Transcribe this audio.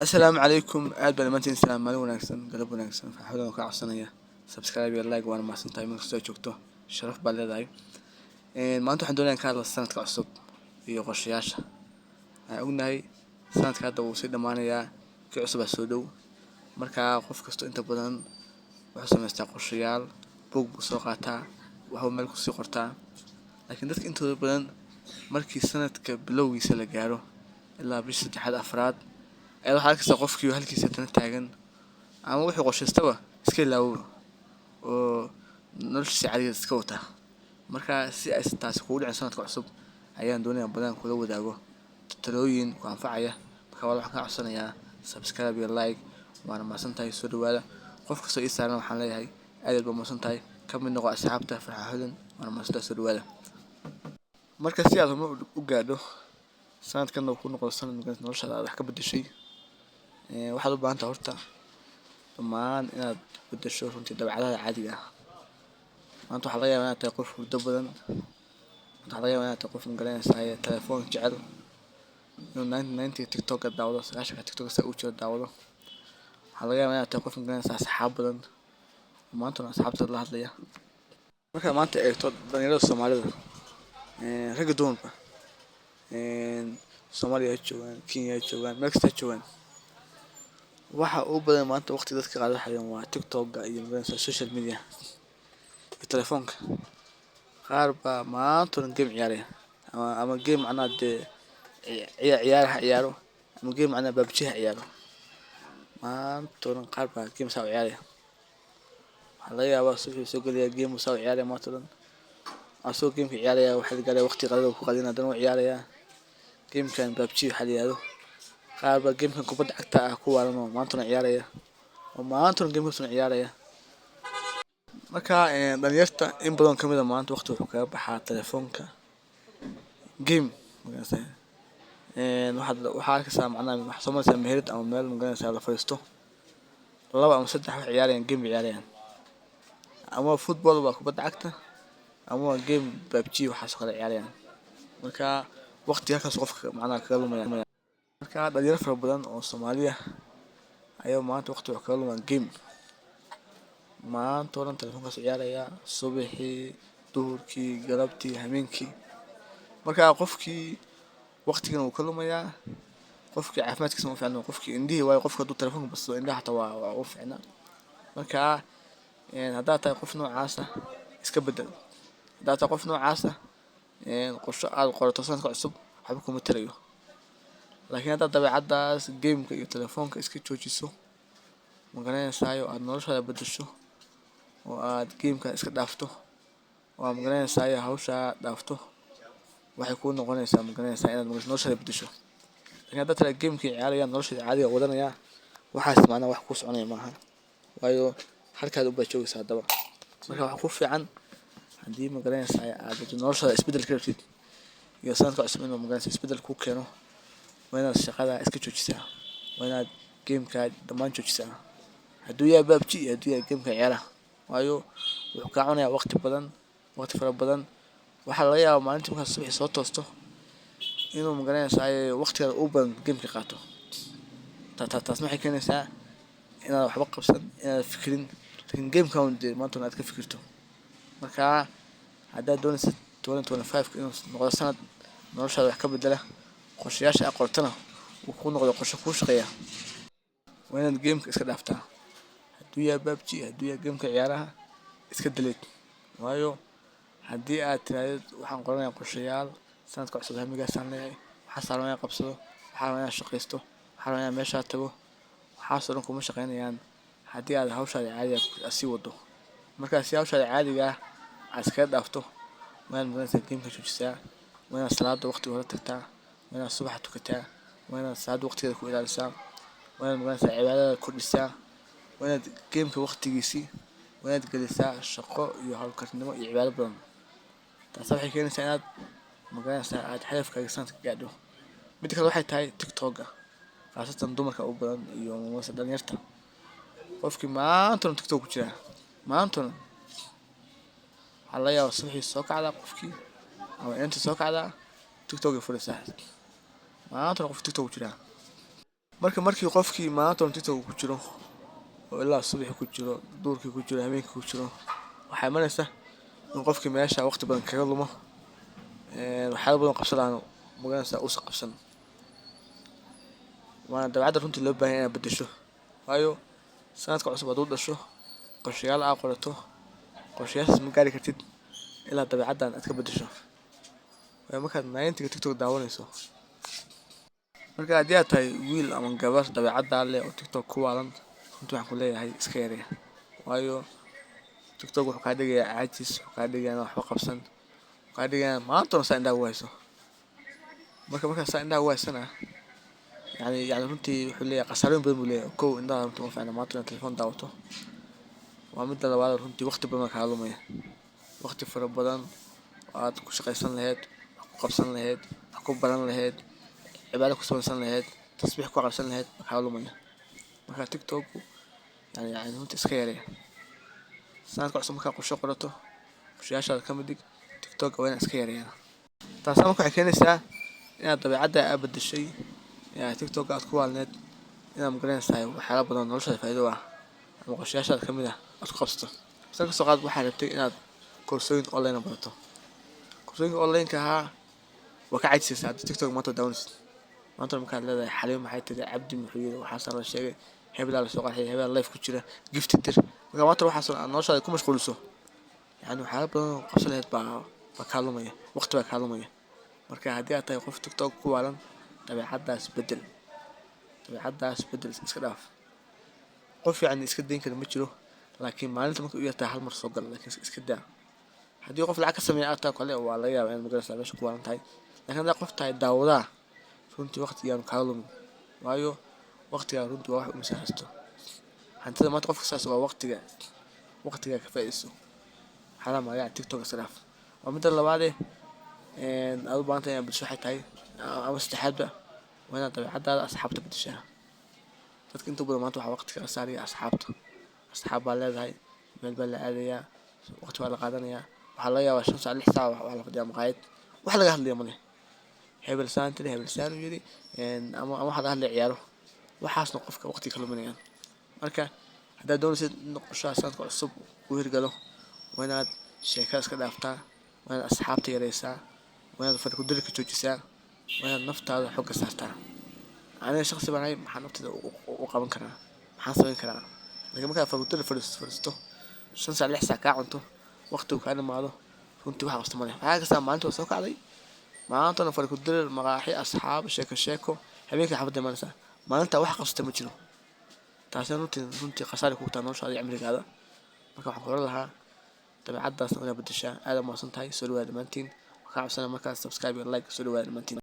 السلام عليكم aad baan imantiin salaam maalin wanaagsan galab wanaagsan farxadooda ka codsanaya subscribe iyo like waana mahadsantahay meel kastoo joogto sharaf baad leedahay maanta waxaan doonayaa in ka hadlo sanadka cusub iyo qorshayaasha waxaan ognahay sanadka hadda wuu sii dhammaanayaa kii cusub aa soo dhow markaa qof kasto inta badan wuxuu samaystaa qorshayaal buug buu soo qaataa waxbuu meel kusii qortaa laakiin dadka intooda badan markii sanadka bilowgiisa la gaaro ilaa bisha saddexaad afraad waxaa arkaysaa qofkii halkiisa dana taagan ama wuxuu qorshaystaba iska ilaawo oo noloshiisa caadiga iska wata markaa si aysan taasi kugu dhicin sanadka cusub ayaan doonayaa badan kula wadaago talooyin ku anfacaya marka waxaan ka codsanayaa subscribe iyo like waana mahadsantahay soo dhawaada qof kastoo ii saaran waxaan leeyahay aad baad mahadsantahay ka mid noqo asxaabta farxadodan waana mahadsantahay soo dhawaada marka si aad horumar u gaadho sanadkan uu ku noqdo sanad noloshaada aad wax ka beddeshay waxaad u baahan tahay horta dhammaan inaad beddesho runtii dabeecadaha caadiga ah maanta waxaa laga yaabaa inaad tahay qof hurdo badan maanta waxaa laga yaabaa inaad tahay qof magaranaysaa telefoon jecel inuu 90 tiktok daawado 90 tiktok saa u jiro daawado waxaa laga yaabaa inaad tahay qof magaranaysaa asxaab badan maantana asxaabtaada la hadlaya markaad maanta eegto dhalinyarada soomaalida ragga dumarba Soomaaliya ha joogaan Kenya ha joogaan meel kasta ha joogaan waxa ugu badan maanta waqti dadka qaadanayo waa tiktok-ga iyo magaranaysaa social media iyo telefoonka qaar baa maanta oo dhan game ciyaaraya ama game macnaha dee ciyaar ha ciyaaro ama game macnaha PUBG ha ciyaaro maanta oo dhan qaar baa game saa u ciyaaraya waxaa laga yaabaa subaxii soo gelaya game saa u ciyaaraya maanta oo dhan asagoo game ka ciyaaraya waxaa la gaaray waqti qadada uu ku qadin haddana wuu ciyaarayaa gamekan PUBG waxaa la yiraahdo qaar baa gamekan kubadda cagta ah ku waalan oo maanta oo dhan ciyaaraya oo maanta oo dhan gamekaas ciyaaraya marka dhalinyarta in badan ka mid ah maanta waqti wuxuu kaga baxaa telefoonka game magaranaysaa waxaa arkaysaa macnaha waxaa soo maraysaa meherad ama meel magaranaysaa la fadhiisto laba ama saddex wax ciyaarayaan game bay ciyaarayaan ama football waa kubadda cagta ama waa game PUBG waxaas oo kale ciyaarayaan marka waqti halkaas qofka macnaha kaga lumaya marka dhalinyaro fara badan oo Soomaaliya ayaa maanta waqti wax kaga lumaan game maanta oo dhan telefoonkaas ciyaaraya subaxii duhurkii galabtii habeenkii marka qofkii waqtigan uu ka lumayaa qofkii caafimaadkiisa ma fiicna qofkii indhihii waayo qofka hadduu telefoonka badsado indhaha xataa waa u fiicna marka haddaad tahay qof noocaas ah iska beddel haddaad tahay qof noocaas ah qorshe aad qorato sanadka cusub waxba kuma tarayo laakiin haddaad dabeecaddaas gameka iyo telefoonka iska joojiso magaranaysaa aad noloshaada beddesho oo aad gameka iska dhaafto oo aad magaranaysaa hawshaa dhaafto waxay kuu noqonaysaa magaranaysaa inaad noloshaada beddesho laakiin haddaad tiraahdo gamekii ciyaaraya noloshaada caadiga wadanaya waxaas macnaha wax kuu soconaya maaha waayo halkaad unbaad joogaysaa haddaba marka waxaa ku fiican haddii magaranaysaa aad noloshaada isbeddel ka rabtid iyo sanadka cusub inuu magaranaysaa isbeddel kuu keeno waa inaad shaqada iska joojisaa waa inaad gameka dhammaan joojisaa hadduu yahay PUBG iyo hadduu yahay gameka ciyaaraha waayo wuxuu kaa cunayaa waqti badan waqti fara badan waxaa laga yaabaa maalintii markaad subaxii soo toosto inuu magaranaysaa waqtigaada ugu badan gameka qaato taasna waxay keenaysaa inaad waxba qabsan inaad fikirin laakiin gameka dee maanta aad ka fikirto marka haddaad doonaysid 2025 inuu noqdo sanad noloshaada wax ka beddela qorshayaasha aad qortana uu kuu noqdo qorshe kuu shaqeeya waa inaad gameka iska dhaaftaa hadduu yahay PUBG hadduu yahay gameka ciyaaraha iska delete waayo haddii aad tirahdid waxaan qoranayaa qorshayaal sanadka cusub hamigaasaan leeyahay waxaas rabaa inaan qabsado waxaa rabaa inaan shaqaysto waxaa rabaa inaan meeshaa tago waxaasoo dhan kuma shaqaynayaan haddii aad hawshaada caadiga ah sii wado markaa si hawshaada caadiga ah aad iskaga dhaafto waa inaad magaranaysaa gameka joojisaa waa inaad salaada waqtiga hore tagtaa waa inaad subaxa tukataa waa inaad salaada waqtigeeda ku ilaalisaa waa inaad magaranaysaa cibaadada kordhisaa waa inaad gameka waqtigiisii waa inaad gelisaa shaqo iyo hawlkarnimo iyo cibaado badan taas waxay keenaysaa inaad magaranaysaa aad hadafkaaga sanadka gaadho mid kale waxay tahay tiktok-ga khaasatan dumarka u badan iyo mase dhalinyarta qofkii maanta oo dhan tiktok ku jira maanta oo dhan waxaa laga yaabaa subaxii soo kacdaa qofkii ama inta soo kacdaa tiktok ay furaysaa maanta qof tiktok ku jira markii qofkii maanta oo TikTok ku jiro oo ilaa subaxii ku jiro, duurkii ku jiro, habeenkii ku jiro, waxaa imanaysa in qofkii meesha waqti badan kaga lumo, waxyaabo badan qabsadaan magaranaysaa uusan qabsan. Waana dabeecadda runtii loo baahan yahay inaad beddesho. Waayo sanadka cusub hadduu dhasho, qorshayaal aad qorato, qorshayaashaas ma gaari kartid ilaa dabeecaddan aad ka beddesho. Waayo markaad 90 TikTok daawanayso, marka haddii aad tahay wiil ama gabar dabeecaddaa leh oo TikTok ku waalan, runtii waxaan ku leeyahay iska yaree. Waayo TikTok wuxuu kaa dhigayaa caajis, wuxuu kaa dhigayaa inaadan waxba qabsan, wuxuu kaa dhigayaa maanta oo dhan saa indhaha ugu hayso. Markaad saa indhaha ugu haysana, yacni runtii wuxuu leeyahay khasaarooyin badan buu leeyahay. Kow, indhaha runtii uma fiicna maanta inaad telefoon daawato. Waa midda labaad oo runtii waqti badan baa kaa lumaya. Waqti fara badan oo aad ku shaqaysan lahayd, wax ku qabsan lahayd, wax ku baran lahayd, cibaado ku samaysan lahayd, tasbiix ku aqrisan lahayd baa kaa lumaya. Marka TikTok yacni runtii iska yaree. Sanadka cusub markaad qorshe qorato, qorshayaashaada ka mid dhig, TikTok waa inaad iska yareeyaan. Taasina marka waxay keenaysaa inaad dabeecadda aad beddeshay, TikTok aad ku waalneed, inaad magaranaysaa waxyaalo badan oo noloshaada faa'iido u ah ama qorshayaashaada ka mid ah aad ku qabsato. Sida kasoo qaad waxaad rabtay inaad koorsooyin online ah barato. Koorsooyinka online ka ahaa waa ka caajisaysaa haddii TikTok maanta daawanaysid. Maanta markaad leedahay Xaliimo maxay tiri, Cabdi muxuu yiri, waxaasaa la sheegay, hebelaa la soo qarxiyay, hebelaa live ku jira, gift dir. Marka maanta waxaas aad noloshaada ku mashquuliso, yacni waxyaalo badan oo qabsan lahayd baa kaa lumaya, waqti baa kaa lumaya. Marka haddii aad tahay qof TikTok ku waalan, dabeecaddaas beddel. Dabeecaddaas beddel, iska dhaaf. Qof yacni iska dayn kara ma jiro, laakiin maalinta markay u yartahay hal mar soo gal, laakiin iska daa. Haddii qof lacag ka sameeya aad tahay kale waa laga yaabaa inaad magaranaysaa meesha ku waalan tahay. Laakiin haddaad qof tahay daawadaha, runtii waqtigaanu kaa lumin. Waayo waqtigaa runtii waa wax u miisaasto. Hantida maanta qofka saas waa waqtiga ka faa'iidayso. Waxyaalaha magaca TikTok iska dhaaf. Waa midda labaadee aad u baahan tahay inaad beddesho waxay tahay, ama saddexaadba waa inaad dabeecaddaada asxaabta beddeshaa. Dadka inta badan maanta waxaa waqti kaga saaraya asxaabta. Asxaab baa leedahay, meel baa la aadayaa, waqti baa la qaadanayaa. Waxaa laga yaabaa 5 saac 6 saac wax la fadhiyaa maqaayad, wax laga hadlayo ma leh. Hebel saan tiri, hebel saan u yiri, ama waxaa laga hadlaya ciyaaro. Waxaasna qofka waqti ka luminayaan. Marka haddaad doonaysid in qorshaha sanadka cusub uu hirgalo, waa inaad sheekada iska dhaaftaa, waa inaad asxaabta yareysaa, waa inaad fadhi-ku-dirirka joojisaa, waa inaad naftaada xoogga saartaa. Aniga shaqsi baan ahay, maxaan naftayda u qaban karaa, maxaan samayn karaa. Laakiin markaad fadhi-ku-dirir fadhiisato, 5 saac 6 saac kaa cunto, waqtigu kaa dhamaado, runtii wax qabso ma leh. Waxaa kastaa maalinta waa soo kacday, maanta oo dhan fadhi-ku-dirir, maqaaxi, asxaab, sheeko, habeenkii xaafadda imanaysaa. Maalinta wax qabsata ma jiro. Taasina runtii khasaare kugu tahay noloshaada iyo cimrigaada. Marka waxaan ku oran lahaa dabeecaddaasna waa inaad beddeshaa. Aad u mahadsantahay. Soo dhawaada dhammaantiin. Waxaan kaa codsanaa markaad subscribe iyo like soo dhawaada dhammaantiin.